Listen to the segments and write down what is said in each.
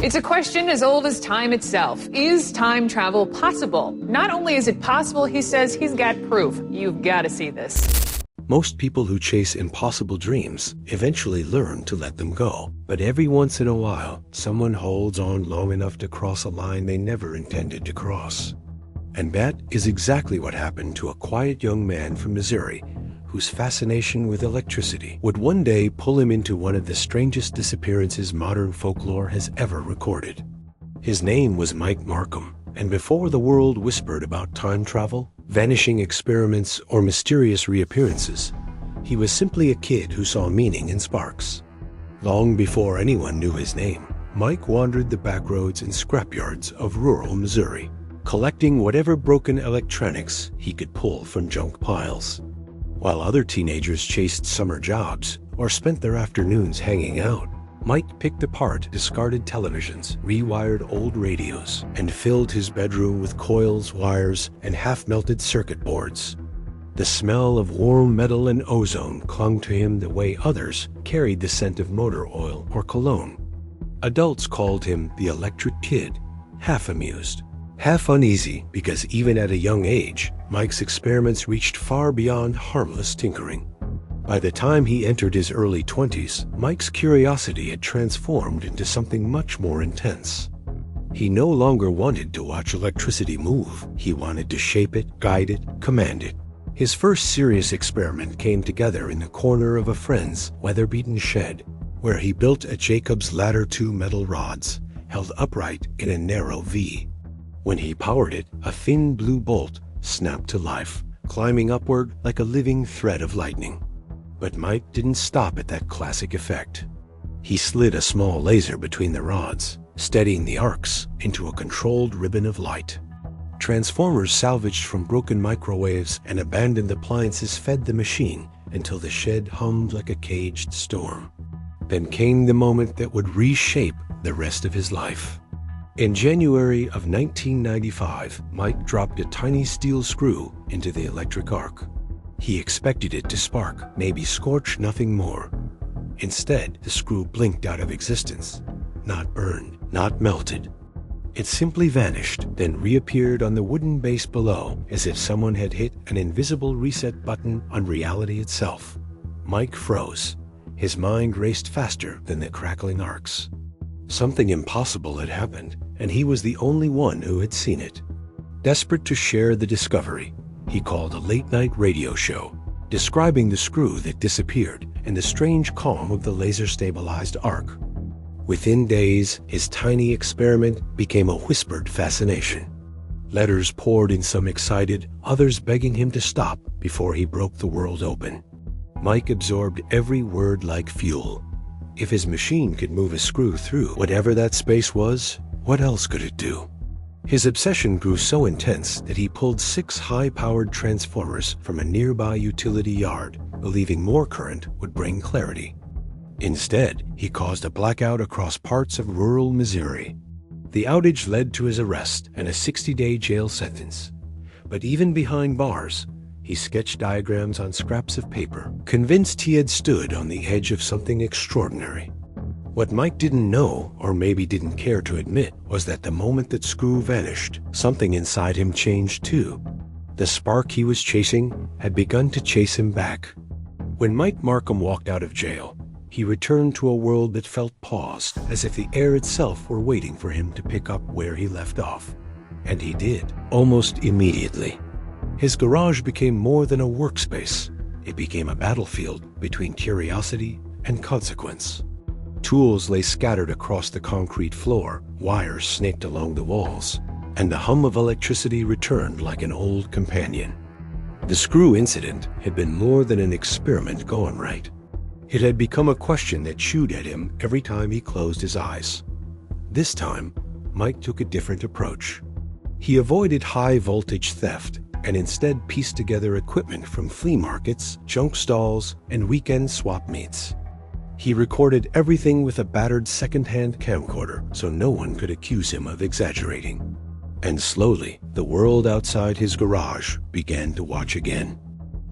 It's a question as old as time itself. Is time travel possible? Not only is it possible, he says he's got proof. You've got to see this. Most people who chase impossible dreams eventually learn to let them go. But every once in a while, someone holds on long enough to cross a line they never intended to cross. And that is exactly what happened to a quiet young man from Missouri whose fascination with electricity would one day pull him into one of the strangest disappearances modern folklore has ever recorded. His name was Mike Marcum, and before the world whispered about time travel, vanishing experiments, or mysterious reappearances, he was simply a kid who saw meaning in sparks. Long before anyone knew his name, Mike wandered the backroads and scrapyards of rural Missouri, collecting whatever broken electronics he could pull from junk piles. While other teenagers chased summer jobs or spent their afternoons hanging out, Mike picked apart discarded televisions, rewired old radios, and filled his bedroom with coils, wires, and half-melted circuit boards. The smell of warm metal and ozone clung to him the way others carried the scent of motor oil or cologne. Adults called him the Electric Kid, half amused, half uneasy, because even at a young age, Mike's experiments reached far beyond harmless tinkering. By the time he entered his early 20s, Mike's curiosity had transformed into something much more intense. He no longer wanted to watch electricity move. He wanted to shape it, guide it, command it. His first serious experiment came together in the corner of a friend's weather-beaten shed, where he built a Jacob's Ladder 2 metal rods, held upright in a narrow V. When he powered it, a thin blue bolt snapped to life, climbing upward like a living thread of lightning. But Mike didn't stop at that classic effect. He slid a small laser between the rods, steadying the arcs into a controlled ribbon of light. Transformers salvaged from broken microwaves and abandoned appliances fed the machine until the shed hummed like a caged storm. Then came the moment that would reshape the rest of his life. In January of 1995, Mike dropped a tiny steel screw into the electric arc. He expected it to spark, maybe scorch, nothing more. Instead, the screw blinked out of existence, not burned, not melted. It simply vanished, then reappeared on the wooden base below, as if someone had hit an invisible reset button on reality itself. Mike froze. His mind raced faster than the crackling arcs. Something impossible had happened, and he was the only one who had seen it. Desperate to share the discovery, he called a late-night radio show, describing the screw that disappeared and the strange calm of the laser-stabilized arc. Within days, his tiny experiment became a whispered fascination. Letters poured in, some excited, others begging him to stop before he broke the world open. Mike absorbed every word like fuel. If his machine could move a screw through whatever that space was, what else could it do? His obsession grew so intense that he pulled 6 high-powered transformers from a nearby utility yard, believing more current would bring clarity. Instead, he caused a blackout across parts of rural Missouri. The outage led to his arrest and a 60-day jail sentence. But even behind bars, he sketched diagrams on scraps of paper, convinced he had stood on the edge of something extraordinary. What Mike didn't know, or maybe didn't care to admit, was that the moment that screw vanished, something inside him changed too. The spark he was chasing had begun to chase him back. When Mike Marcum walked out of jail, he returned to a world that felt paused, as if the air itself were waiting for him to pick up where he left off. And he did, almost immediately. His garage became more than a workspace. It became a battlefield between curiosity and consequence. Tools lay scattered across the concrete floor, wires snaked along the walls, and the hum of electricity returned like an old companion. The screw incident had been more than an experiment gone right. It had become a question that chewed at him every time he closed his eyes. This time, Mike took a different approach. He avoided high-voltage theft and instead pieced together equipment from flea markets, junk stalls, and weekend swap meets. He recorded everything with a battered second-hand camcorder so no one could accuse him of exaggerating. And slowly, the world outside his garage began to watch again.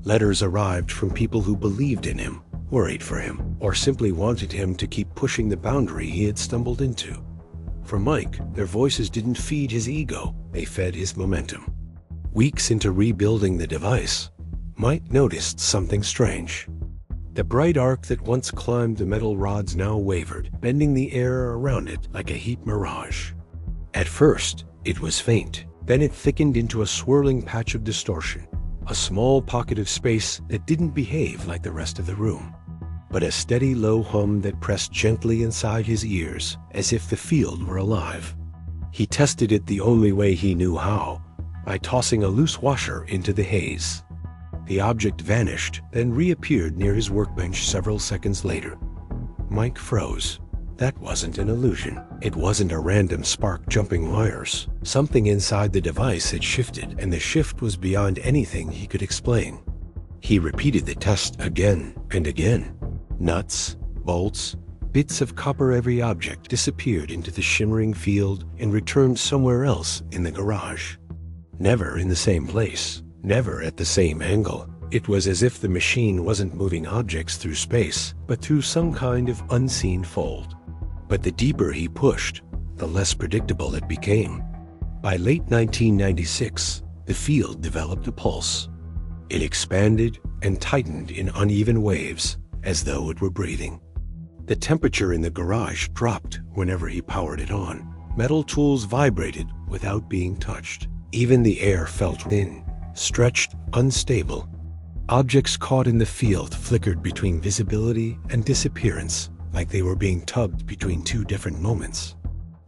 Letters arrived from people who believed in him, worried for him, or simply wanted him to keep pushing the boundary he had stumbled into. For Mike, their voices didn't feed his ego, they fed his momentum. Weeks into rebuilding the device, Mike noticed something strange. The bright arc that once climbed the metal rods now wavered, bending the air around it like a heat mirage. At first, it was faint. Then it thickened into a swirling patch of distortion, a small pocket of space that didn't behave like the rest of the room, but a steady low hum that pressed gently inside his ears as if the field were alive. He tested it the only way he knew how, by tossing a loose washer into the haze. The object vanished, then reappeared near his workbench several seconds later. Mike froze. That wasn't an illusion. It wasn't a random spark jumping wires. Something inside the device had shifted, and the shift was beyond anything he could explain. He repeated the test again and again. Nuts, bolts, bits of copper, every object disappeared into the shimmering field and returned somewhere else in the garage. Never in the same place, never at the same angle. It was as if the machine wasn't moving objects through space, but through some kind of unseen fold. But the deeper he pushed, the less predictable it became. By late 1996, the field developed a pulse. It expanded and tightened in uneven waves, as though it were breathing. The temperature in the garage dropped whenever he powered it on. Metal tools vibrated without being touched. Even the air felt thin, stretched, unstable. Objects caught in the field flickered between visibility and disappearance, like they were being tugged between two different moments.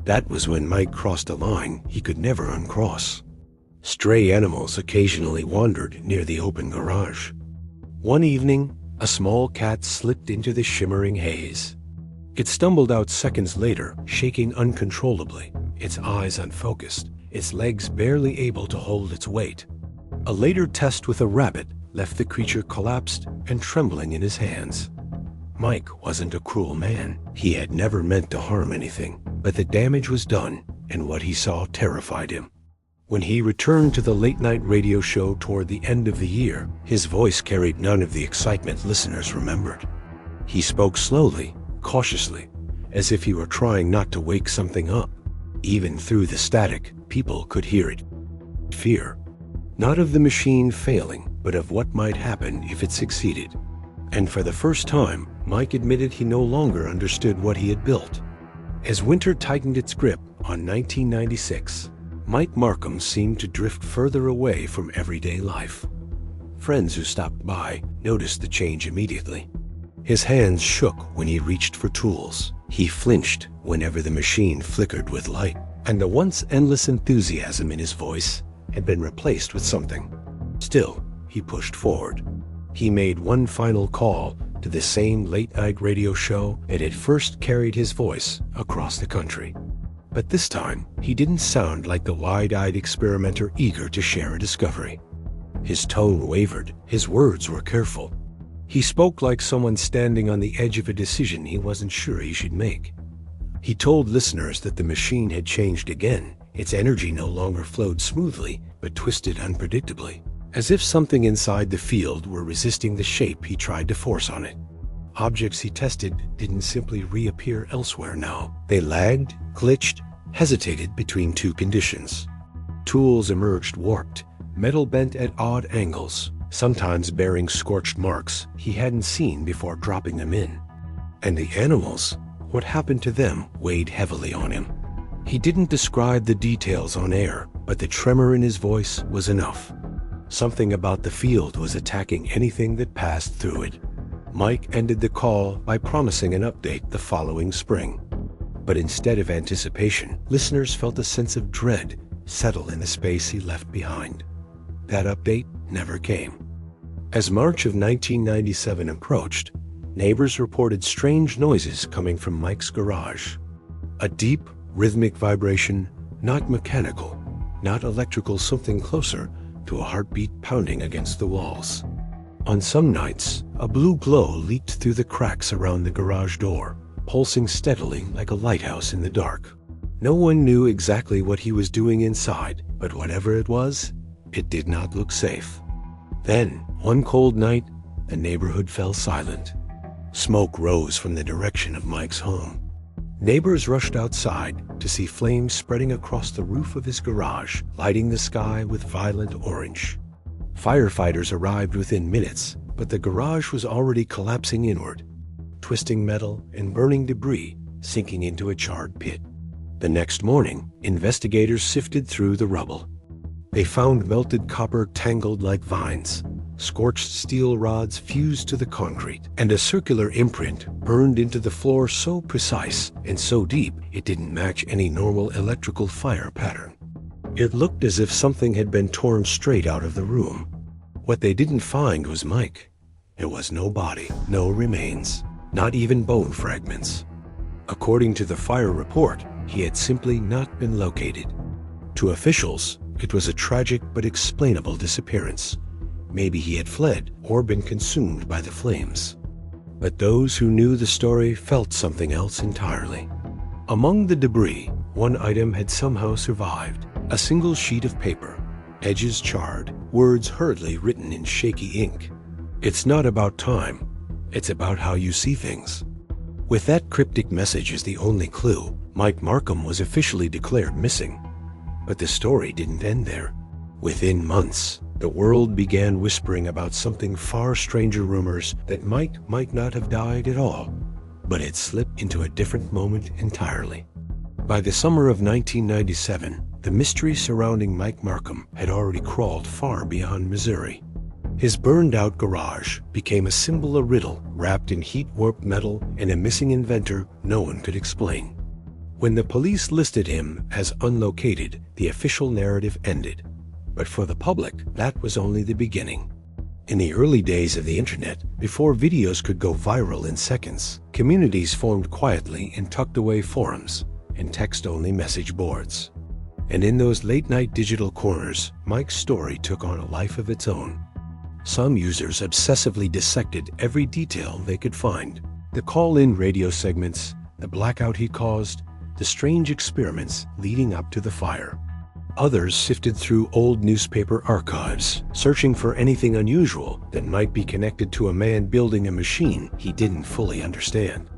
That was when Mike crossed a line he could never uncross. Stray animals occasionally wandered near the open garage. One evening, a small cat slipped into the shimmering haze. It stumbled out seconds later, shaking uncontrollably, its eyes unfocused, its legs barely able to hold its weight. A later test with a rabbit left the creature collapsed and trembling in his hands. Mike wasn't a cruel man. He had never meant to harm anything, but the damage was done, and what he saw terrified him. When he returned to the late-night radio show toward the end of the year, his voice carried none of the excitement listeners remembered. He spoke slowly, cautiously, as if he were trying not to wake something up. Even through the static, people could hear it. Fear. Not of the machine failing, but of what might happen if it succeeded. And for the first time, Mike admitted he no longer understood what he had built. As winter tightened its grip on 1996, Mike Marcum seemed to drift further away from everyday life. Friends who stopped by noticed the change immediately. His hands shook when he reached for tools. He flinched whenever the machine flickered with light, and the once endless enthusiasm in his voice had been replaced with something. Still, he pushed forward. He made one final call to the same late-night radio show that had first carried his voice across the country. But this time, he didn't sound like the wide-eyed experimenter eager to share a discovery. His tone wavered, his words were careful. He spoke like someone standing on the edge of a decision he wasn't sure he should make. He told listeners that the machine had changed again. Its energy no longer flowed smoothly, but twisted unpredictably, as if something inside the field were resisting the shape he tried to force on it. Objects he tested didn't simply reappear elsewhere now. They lagged, glitched, hesitated between two conditions. Tools emerged warped, metal bent at odd angles, sometimes bearing scorched marks he hadn't seen before dropping them in. And the animals, what happened to them weighed heavily on him. He didn't describe the details on air, but the tremor in his voice was enough. Something about the field was attacking anything that passed through it. Mike ended the call by promising an update the following spring. But instead of anticipation, listeners felt a sense of dread settle in the space he left behind. That update never came. As March of 1997 approached, neighbors reported strange noises coming from Mike's garage. A deep, rhythmic vibration, not mechanical, not electrical, something closer to a heartbeat pounding against the walls. On some nights, a blue glow leaked through the cracks around the garage door, pulsing steadily like a lighthouse in the dark. No one knew exactly what he was doing inside, but whatever it was, it did not look safe. Then, one cold night, the neighborhood fell silent. Smoke rose from the direction of Mike's home. Neighbors rushed outside to see flames spreading across the roof of his garage, lighting the sky with violent orange. Firefighters arrived within minutes, but the garage was already collapsing inward, twisting metal and burning debris, sinking into a charred pit. The next morning, investigators sifted through the rubble. They found melted copper tangled like vines, scorched steel rods fused to the concrete, and a circular imprint burned into the floor so precise and so deep it didn't match any normal electrical fire pattern. It looked as if something had been torn straight out of the room. What they didn't find was Mike. There was no body, no remains, not even bone fragments. According to the fire report, he had simply not been located. To officials, it was a tragic but explainable disappearance. Maybe he had fled or been consumed by the flames. But those who knew the story felt something else entirely. Among the debris, one item had somehow survived. A single sheet of paper, edges charred, words hurriedly written in shaky ink. "It's not about time. It's about how you see things." With that cryptic message as the only clue, Mike Marcum was officially declared missing. But the story didn't end there. Within months, the world began whispering about something far stranger, rumors that Mike might not have died at all, but had slipped into a different moment entirely. By the summer of 1997, the mystery surrounding Mike Marcum had already crawled far beyond Missouri. His burned-out garage became a symbol, a riddle wrapped in heat-warped metal and a missing inventor no one could explain. When the police listed him as unlocated, the official narrative ended. But for the public, that was only the beginning. In the early days of the internet, before videos could go viral in seconds, communities formed quietly in tucked-away forums and text-only message boards. And in those late-night digital corners, Mike's story took on a life of its own. Some users obsessively dissected every detail they could find. The call-in radio segments, the blackout he caused, the strange experiments leading up to the fire. Others sifted through old newspaper archives, searching for anything unusual that might be connected to a man building a machine he didn't fully understand.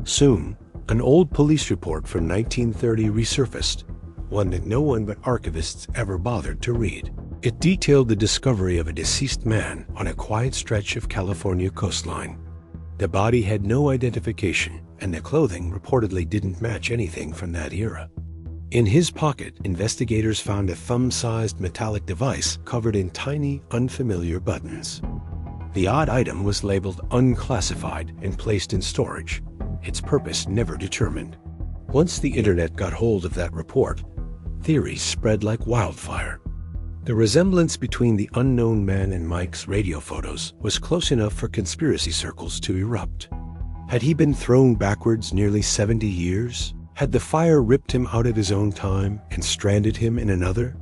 Soon, an old police report from 1930 resurfaced, one that no one but archivists ever bothered to read. It detailed the discovery of a deceased man on a quiet stretch of California coastline. The body had no identification, and the clothing reportedly didn't match anything from that era. In his pocket, investigators found a thumb-sized metallic device covered in tiny, unfamiliar buttons. The odd item was labeled unclassified and placed in storage, its purpose never determined. Once the internet got hold of that report, theories spread like wildfire. The resemblance between the unknown man and Mike's radio photos was close enough for conspiracy circles to erupt. Had he been thrown backwards nearly 70 years? Had the fire ripped him out of his own time and stranded him in another?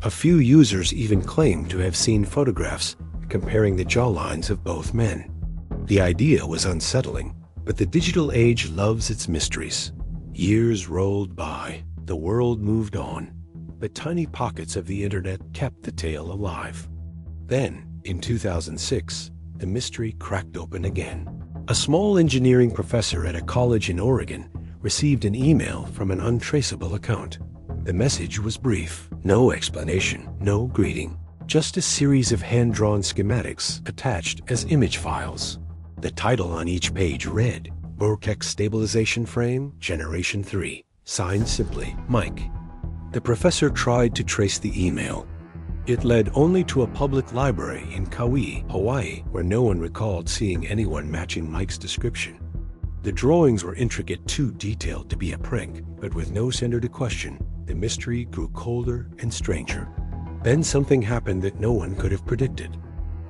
A few users even claimed to have seen photographs comparing the jawlines of both men. The idea was unsettling, but the digital age loves its mysteries. Years rolled by, the world moved on, but tiny pockets of the internet kept the tale alive. Then, in 2006, the mystery cracked open again. A small engineering professor at a college in Oregon received an email from an untraceable account. The message was brief, no explanation, no greeting, just a series of hand-drawn schematics attached as image files. The title on each page read, Vortex Stabilization Frame, Generation 3, signed simply, Mike. The professor tried to trace the email. It led only to a public library in Kauai, Hawaii, where no one recalled seeing anyone matching Mike's description. The drawings were intricate, too detailed to be a prank, but with no sender to question, the mystery grew colder and stranger. Then something happened that no one could have predicted.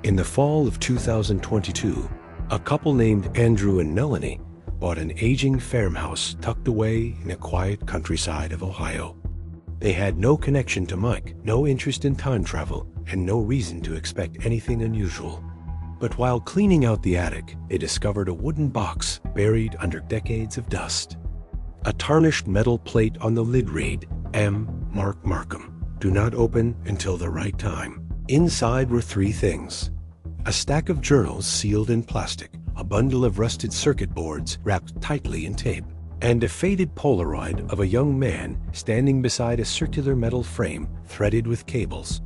In the fall of 2022, a couple named Andrew and Melanie bought an aging farmhouse tucked away in a quiet countryside of Ohio. They had no connection to Mike, no interest in time travel, and no reason to expect anything unusual. But while cleaning out the attic, they discovered a wooden box buried under decades of dust. A tarnished metal plate on the lid read, M. Mark Marcum. Do not open until the right time. Inside were three things: a stack of journals sealed in plastic, a bundle of rusted circuit boards wrapped tightly in tape, and a faded Polaroid of a young man standing beside a circular metal frame threaded with cables.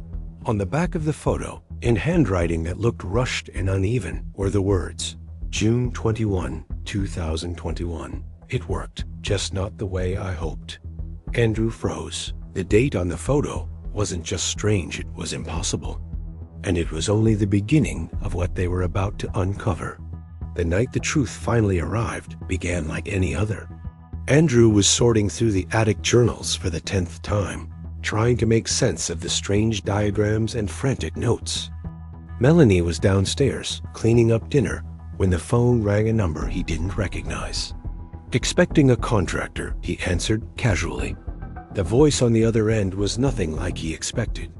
On the back of the photo, in handwriting that looked rushed and uneven, were the words, June 21, 2021. It worked, just not the way I hoped. Andrew froze. The date on the photo wasn't just strange, it was impossible. And it was only the beginning of what they were about to uncover. The night the truth finally arrived began like any other. Andrew was sorting through the attic journals for the 10th time, trying to make sense of the strange diagrams and frantic notes. Melanie was downstairs, cleaning up dinner, when the phone rang a number he didn't recognize. Expecting a contractor, he answered casually. The voice on the other end was nothing like he expected.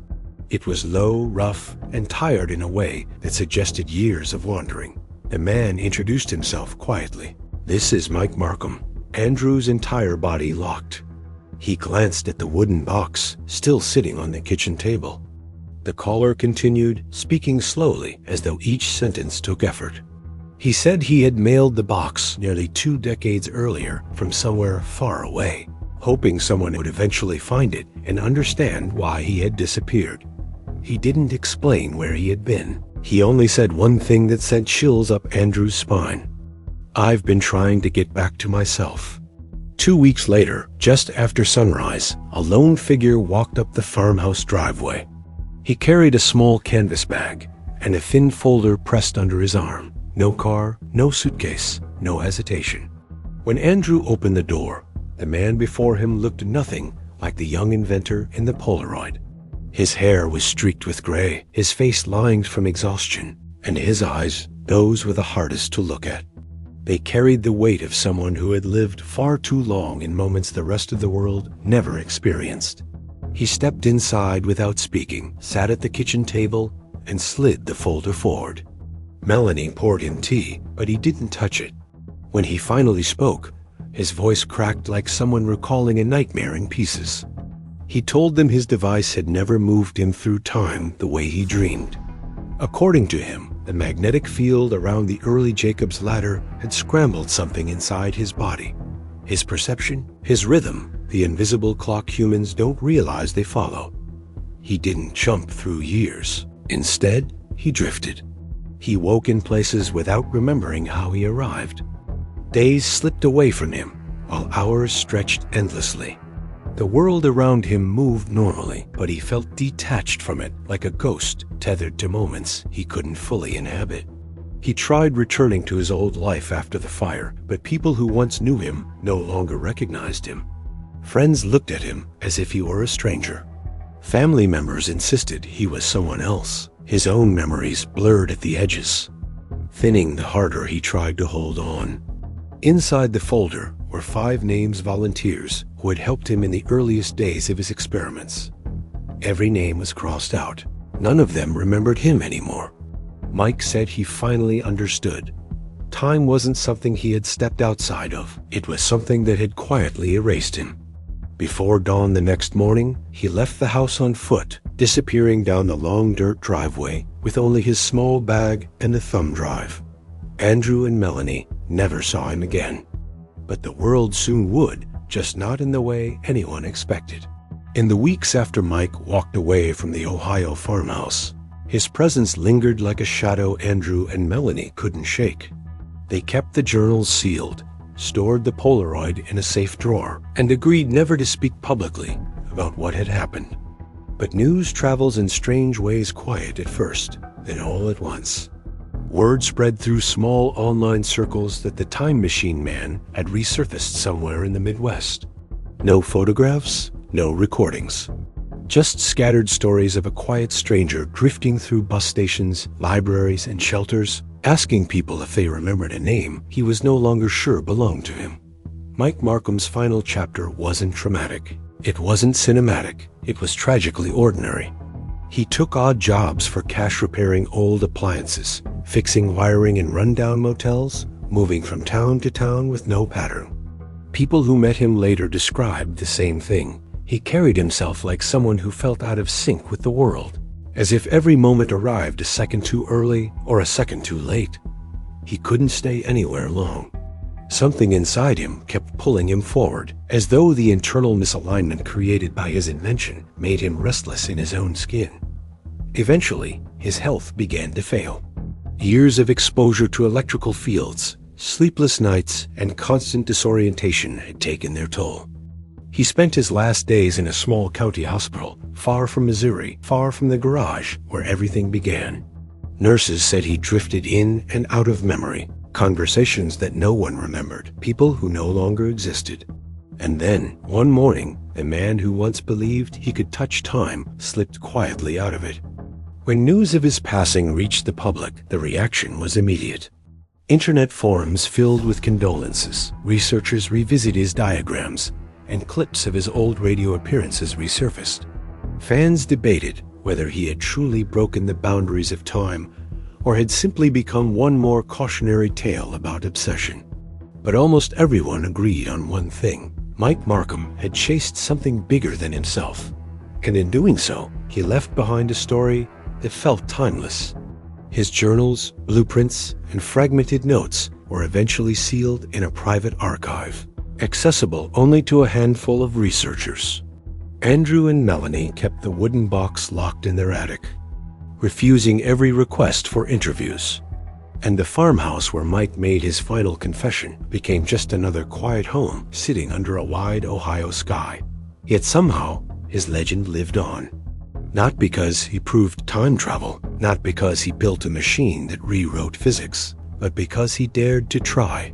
It was low, rough, and tired in a way that suggested years of wandering. The man introduced himself quietly. "This is Mike Marcum." Andrew's entire body locked. He glanced at the wooden box, still sitting on the kitchen table. The caller continued, speaking slowly as though each sentence took effort. He said he had mailed the box nearly 2 decades earlier from somewhere far away, hoping someone would eventually find it and understand why he had disappeared. He didn't explain where he had been. He only said one thing that sent chills up Andrew's spine. "I've been trying to get back to myself." 2 weeks later, just after sunrise, a lone figure walked up the farmhouse driveway. He carried a small canvas bag and a thin folder pressed under his arm. No car, no suitcase, no hesitation. When Andrew opened the door, the man before him looked nothing like the young inventor in the Polaroid. His hair was streaked with gray, his face lined from exhaustion, and his eyes, those were the hardest to look at. They carried the weight of someone who had lived far too long in moments the rest of the world never experienced. He stepped inside without speaking, sat at the kitchen table, and slid the folder forward. Melanie poured him tea, but he didn't touch it. When he finally spoke, his voice cracked like someone recalling a nightmare in pieces. He told them his device had never moved him through time the way he dreamed. According to him, the magnetic field around the early Jacob's ladder had scrambled something inside his body. His perception, his rhythm, the invisible clock humans don't realize they follow. He didn't jump through years. Instead, he drifted. He woke in places without remembering how he arrived. Days slipped away from him, while hours stretched endlessly. The world around him moved normally, but he felt detached from it, like a ghost tethered to moments he couldn't fully inhabit. He tried returning to his old life after the fire, but people who once knew him no longer recognized him. Friends looked at him as if he were a stranger. Family members insisted he was someone else. His own memories blurred at the edges, thinning the harder he tried to hold on. Inside the folder were 5 names volunteers who had helped him in the earliest days of his experiments. Every name was crossed out. None of them remembered him anymore. Mike said he finally understood. Time wasn't something he had stepped outside of. It was something that had quietly erased him. Before dawn the next morning, he left the house on foot, disappearing down the long dirt driveway with only his small bag and a thumb drive. Andrew and Melanie never saw him again. But the world soon would, just not in the way anyone expected. In the weeks after Mike walked away from the Ohio farmhouse, his presence lingered like a shadow Andrew and Melanie couldn't shake. They kept the journals sealed, stored the Polaroid in a safe drawer, and agreed never to speak publicly about what had happened. But news travels in strange ways, quiet at first, then all at once. Word spread through small online circles that the Time Machine Man had resurfaced somewhere in the Midwest. No photographs, no recordings. Just scattered stories of a quiet stranger drifting through bus stations, libraries, and shelters, asking people if they remembered a name he was no longer sure belonged to him. Mike Marcum's final chapter wasn't dramatic. It wasn't cinematic. It was tragically ordinary. He took odd jobs for cash repairing old appliances, fixing wiring in rundown motels, moving from town to town with no pattern. People who met him later described the same thing. He carried himself like someone who felt out of sync with the world, as if every moment arrived a second too early or a second too late. He couldn't stay anywhere long. Something inside him kept pulling him forward, as though the internal misalignment created by his invention made him restless in his own skin. Eventually, his health began to fail. Years of exposure to electrical fields, sleepless nights, and constant disorientation had taken their toll. He spent his last days in a small county hospital, far from Missouri, far from the garage where everything began. Nurses said he drifted in and out of memory, conversations that no one remembered, people who no longer existed. And then, one morning, the man who once believed he could touch time slipped quietly out of it. When news of his passing reached the public, the reaction was immediate. Internet forums filled with condolences, researchers revisited his diagrams, and clips of his old radio appearances resurfaced. Fans debated whether he had truly broken the boundaries of time or had simply become one more cautionary tale about obsession. But almost everyone agreed on one thing. Mike Marcum had chased something bigger than himself, and in doing so, he left behind a story that felt timeless. His journals, blueprints, and fragmented notes were eventually sealed in a private archive, accessible only to a handful of researchers. Andrew and Melanie kept the wooden box locked in their attic, refusing every request for interviews. And the farmhouse where Mike made his final confession became just another quiet home sitting under a wide Ohio sky. Yet somehow, his legend lived on. Not because he proved time travel, not because he built a machine that rewrote physics, but because he dared to try.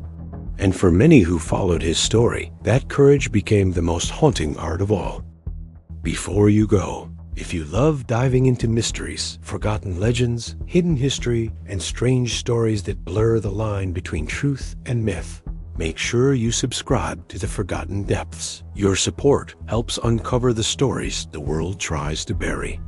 And for many who followed his story, that courage became the most haunting art of all. Before you go, if you love diving into mysteries, forgotten legends, hidden history, and strange stories that blur the line between truth and myth, make sure you subscribe to The Forgotten Depths. Your support helps uncover the stories the world tries to bury.